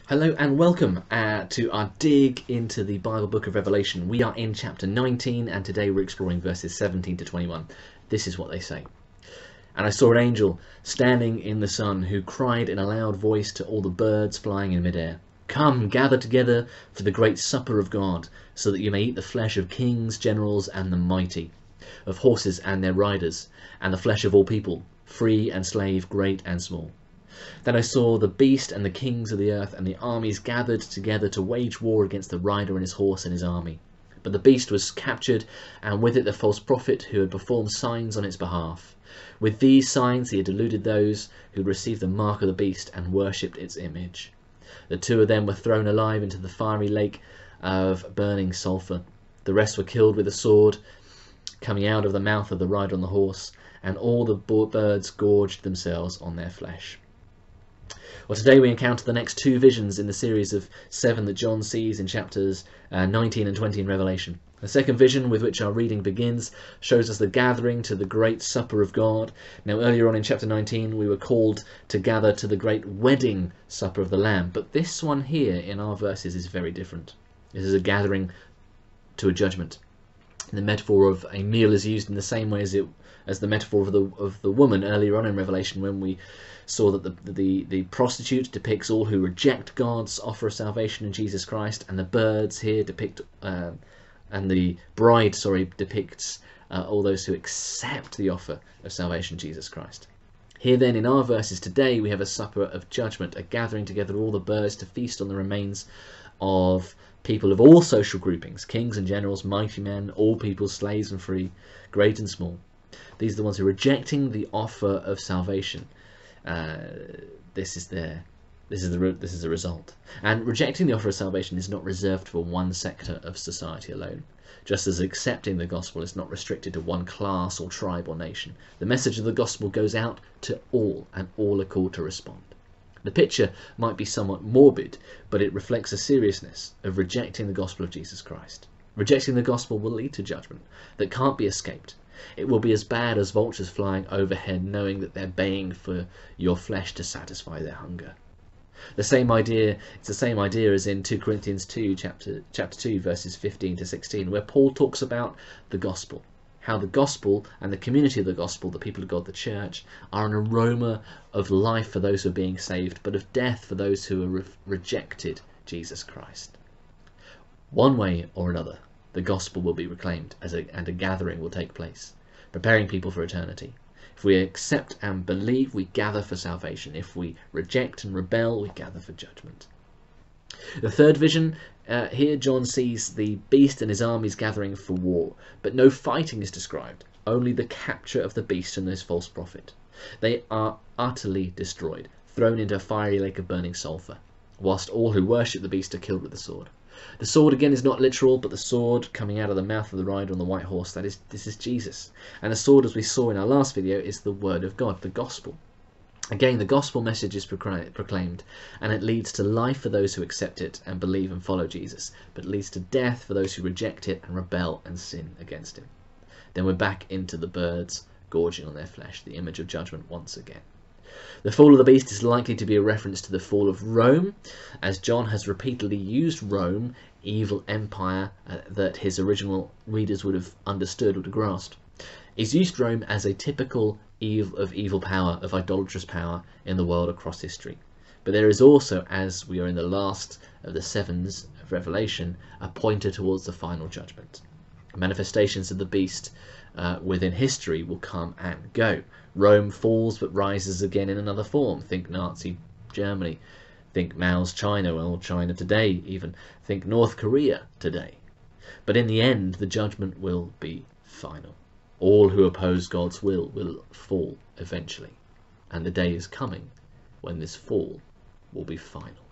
Hello and welcome to our dig into the Bible book of Revelation. We are in chapter 19 and today we're exploring verses 17 to 21. This is what they say. And I saw an angel standing in the sun who cried in a loud voice to all the birds flying in midair, "Come, gather together for the great supper of God, so that you may eat the flesh of kings, generals and the mighty, of horses and their riders, and the flesh of all people, free and slave, great and small." Then I saw the beast and the kings of the earth and the armies gathered together to wage war against the rider and his horse and his army. But the beast was captured, and with it the false prophet who had performed signs on its behalf. With these signs he had deluded those who had received the mark of the beast and worshipped its image. The two of them were thrown alive into the fiery lake of burning sulphur. The rest were killed with a sword coming out of the mouth of the rider on the horse, and all the birds gorged themselves on their flesh. Well, today we encounter the next two visions in the series of 7 that John sees in chapters 19 and 20 in Revelation. The second vision, with which our reading begins, shows us the gathering to the great supper of God. Now, earlier on in chapter 19 we were called to gather to the great wedding supper of the Lamb, but this one here in our verses is very different. This is a gathering to a judgment. The metaphor of a meal is used in the same way as the metaphor of the woman earlier on in Revelation, when we saw that the prostitute depicts all who reject God's offer of salvation in Jesus Christ, and the birds here depict and the bride depicts all those who accept the offer of salvation in Jesus Christ. Here then in our verses today we have a supper of judgment, a gathering together of all the birds to feast on the remains of people of all social groupings, kings and generals, mighty men, all people, slaves and free, great and small. These are the ones who are rejecting the offer of salvation. This is the result. And rejecting the offer of salvation is not reserved for one sector of society alone. Just as accepting the gospel is not restricted to one class or tribe or nation. The message of the gospel goes out to all, and all are called to respond. The picture might be somewhat morbid, but it reflects a seriousness of rejecting the gospel of Jesus Christ. Rejecting the gospel will lead to judgment that can't be escaped. It will be as bad as vultures flying overhead, knowing that they're baying for your flesh to satisfy their hunger. It's the same idea as in 2 Corinthians 2, chapter 2, verses 15 to 16, where Paul talks about the gospel. How the gospel and the community of the gospel, the people of God, the church, are an aroma of life for those who are being saved, but of death for those who have rejected Jesus Christ. One way or another, the gospel will be proclaimed and a gathering will take place, preparing people for eternity. If we accept and believe, we gather for salvation. If we reject and rebel, we gather for judgment. The third vision, here John sees the beast and his armies gathering for war, but no fighting is described, only the capture of the beast and his false prophet. They are utterly destroyed, thrown into a fiery lake of burning sulphur, whilst all who worship the beast are killed with the sword. The sword again is not literal, but the sword coming out of the mouth of the rider on the white horse, this is Jesus. And the sword, as we saw in our last video, is the word of God, the gospel. Again, the gospel message is proclaimed, and it leads to life for those who accept it and believe and follow Jesus, but it leads to death for those who reject it and rebel and sin against him. Then we're back into the birds gorging on their flesh, the image of judgment once again. The fall of the beast is likely to be a reference to the fall of Rome, as John has repeatedly used Rome, evil empire, that his original readers would have understood, would have grasped. He's used Rome as a typical evil power, of idolatrous power in the world across history. But there is also, as we are in the last of the 7s of Revelation, a pointer towards the final judgment. Manifestations of the beast within history will come and go. Rome falls but rises again in another form. Think Nazi Germany, think Mao's China, or China today even, think North Korea today. But in the end, the judgment will be final. All who oppose God's will fall eventually, and the day is coming when this fall will be final.